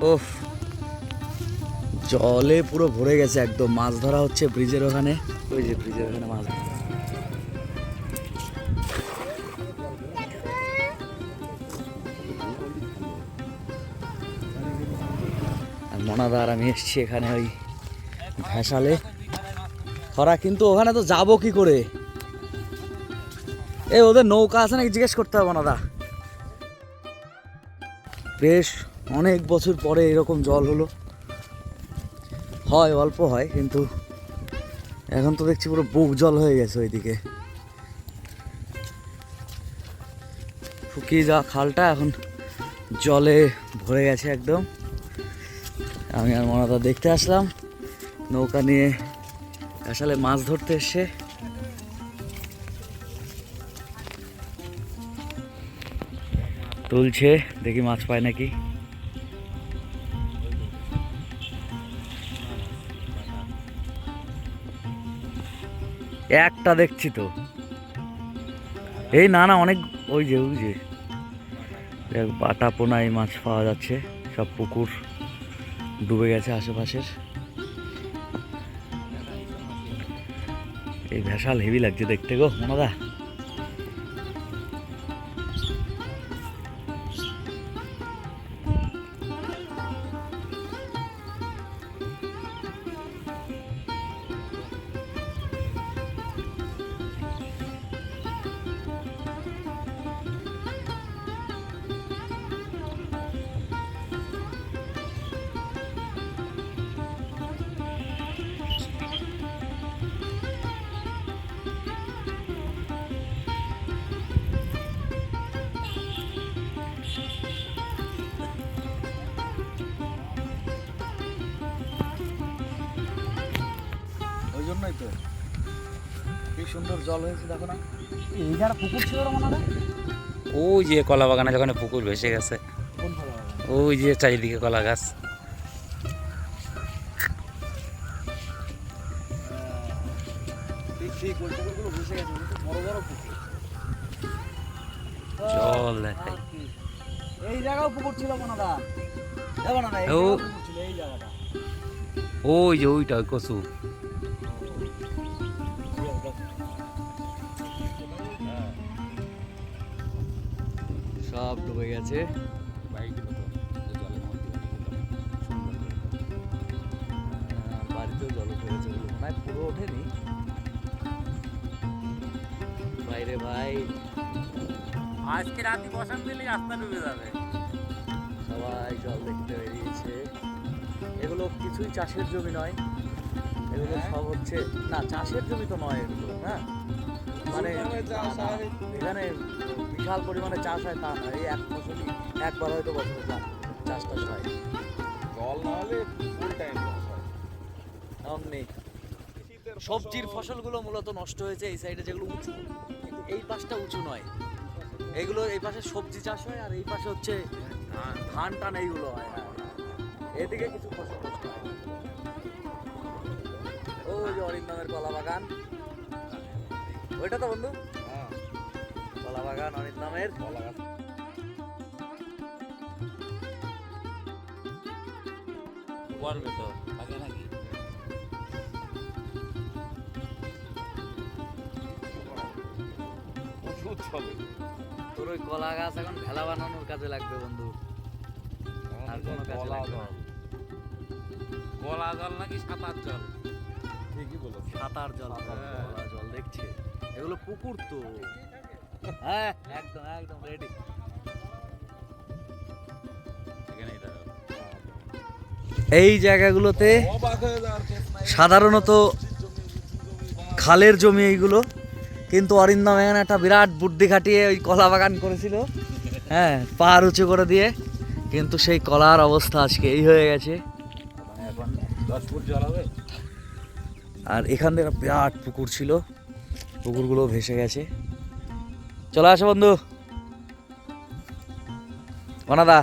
ওফ, জলে পুরো ভরে গেছে একদম। মাছ ধরা হচ্ছে ব্রিজের ওখানে। ওই যে ব্রিজের ওখানে মাছ ধরা। আর মনাদা আর আমি এসছি এখানে ওই ভেসালে। খরা কিন্তু ওখানে তো যাবো কি করে? এ ওদের নৌকা আছে নাকি জিজ্ঞেস করতে হবে মনাদা। বেশ অনেক বছর পরে এরকম জল হলো। হয় অল্প হয়, কিন্তু এখন তো দেখছি পুরো বুক জল হয়ে গেছে ওইদিকে। শুকিয়ে যাওয়া খালটা এখন জলে ভরে গেছে একদম। আমি আর মনাদা দেখতে আসলাম, নৌকা নিয়ে আসলে মাছ ধরতে এসে। তুলছে, দেখি মাছ পায় নাকি। একটা দেখছি তো, এই না না অনেক, ওই যে বাটা পোনা এই মাছ পাওয়া যাচ্ছে। সব পুকুর ডুবে গেছে আশেপাশের। এই ভেসাল হেভি লাগছে দেখতে গো মনাদা। ওই জন্যই তো কি সুন্দর জল হয়েছে দেখো না। এই যারা পুকুর ছিল মনে হয়, ওই যে কলা বাগানে যখন পুকুর ভেসে গেছে, কোন ভালো হবে? ওই যে চারিদিকে কলা গাছ। ঠিক ওই পুকুরগুলো ভেসে গেছে, বড় বড় পুকুর। জল দেখাই। এই জায়গাও পুকুর ছিল মনাদা, দেখো না, এই ও জায়গাও পুকুর ছিল এই জায়গাটা। ওই যে ওইটা ওই কচু। সব ডুবে গেছে। বাড়িতেও জল উঠে গেছে, মনে হয় পুরো ওঠেনি। বাইরে ভাই আজকে রাতে বসান দিলে রাস্তা ডুবে যাবে। সবাই জল দেখতে বেরিয়েছে। এগুলো কিছুই চাষের জমি নয়, এগুলো সব হচ্ছে না চাষের জমি তো নয় এগুলো। হ্যাঁ, মানে এখানে বিশাল পরিমাণে চাষ হয় তা নয়, এই এক ফসলই একবার হয়তো বছরে চাষ টাস হয়। জল না হলে ফুল টাইম অমনি সবজির ফসলগুলো মূলত নষ্ট হয়েছে এই সাইডে, যেগুলো উঁচু, কিন্তু এই পাশটা উঁচু নয়। এইগুলো এই পাশে সবজি চাষ হয়, আর এই পাশে হচ্ছে ধান টান এইগুলো হয়। এদিকে কিছু ফসল নষ্ট হয়। ওই যে অরিন্দমের কলা বাগান, ওইটা তো বন্ধু কলা বাগান অরিন্দমের। করবে তো আগে নাকি? তোর ওই কলা গাছ এখন ভেলা বানানোর কাজে লাগবে বন্ধু, আর কোনো কাজে লাগবে না। কলা জল নাকি সাঁতার জল? ঠিকই বলো। সাঁতার জল, কলা জল দেখছে, এগুলো পুকুর তো। হ্যাঁ একদম একদম রেডি। এই জায়গাগুলোতে সাধারণত খালের জমি এইগুলো, কিন্তু অরিন্দম এখানে একটা বিরাট বুদ্ধি খাটিয়ে ওই কলা বাগান করেছিল। হ্যাঁ, পাহাড় উঁচু করে দিয়ে, কিন্তু সেই কলার অবস্থা আজকে এই হয়ে গেছে। এখন 10 ফুট জল হবে। আর এখান থেকে একটা বিরাট পুকুর ছিল, পুকুরগুলো ভেসে গেছে। চলে আসো বন্ধু অনাদা।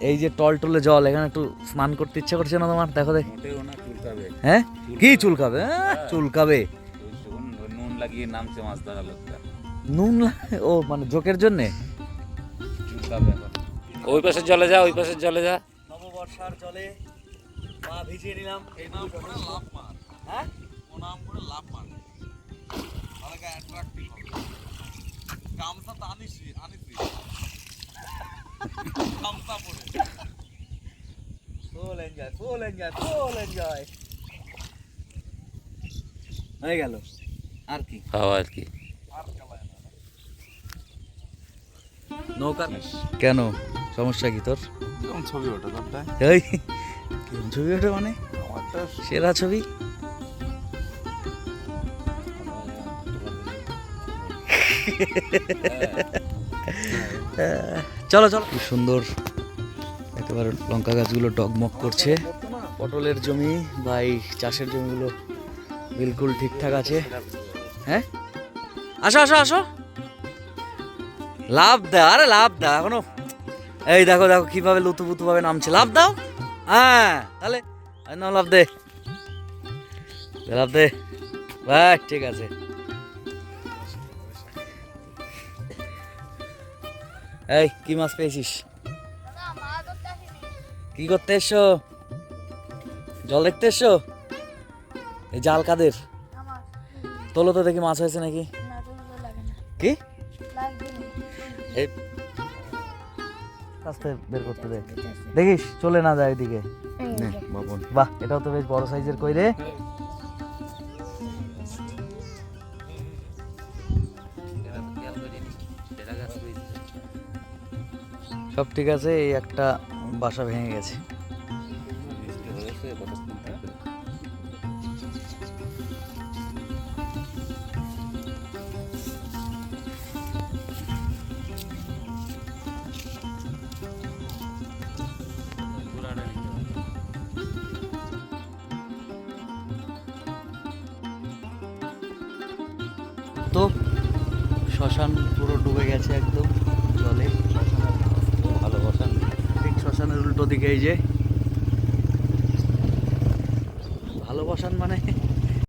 এই যে টলটলে জল, এখানে একটু স্নান করতে ইচ্ছা করছে না তোমার? দেখো দেখ। মোটেও না, চুলকাবে। হ্যাঁ, কি চুলকাবে? চুলকাবে। নুন লাগিয়ে নামছে মাছ ধরা লোকটা। নুন ও মানে জোকের জন্যে চুলকাবে এখন। ওই পাশের জলে যা, ওই পাশের জলে যা। নববর্ষার জলে পা ভিজিয়ে নিলাম। এইটুকু যথেষ্ট। হ্যাঁ full enjoy, full enjoy, full enjoy. হয়ে গেল আর কি? খাওয়া আর কি। নৌকা কেন, সমস্যা কি তোর? কেমন ছবি ওটা তোরটা? এই কেমন ছবি ওঠে মানে? আমারটা সেরা ছবি। চলো চলো, কি সুন্দর একেবারে লঙ্কা গাছগুলো ডগমগ করছে। পটলের জমি বা এই চাষের জমিগুলো বিলকুল ঠিকঠাক আছে। হ্যাঁ আসো আসো আসো, লাভ দাও, আরে লাভ দাও এখনো। এই দেখো দেখো কিভাবে লুতুপুতু ভাবে নামছে, লাভ দাও। হ্যাঁ তাহলে না, লাভ দে, লাভ দে ভাই, ঠিক আছে। এই কি মাছ পেয়েছিস? কি করতে এসছো? জল দেখতে এসছো? এই জাল কাদের? তোলো তো দেখি মাছ হয়েছে নাকি। কি এই আস্তে বের করতে দে, দেখিস চলে না যায় ওইদিকে। বাহ, এটাও তো বেশ বড় সাইজের কই রে। সব ঠিক আছে, এই একটা বাসা ভেঙে গেছে। তো শ্মশান পুরো ডুবে গেছে একদম জলে। ভালো বসান। ঠিক শ্মশানের উল্টো দিকে এই যে ভালোবাসান মানে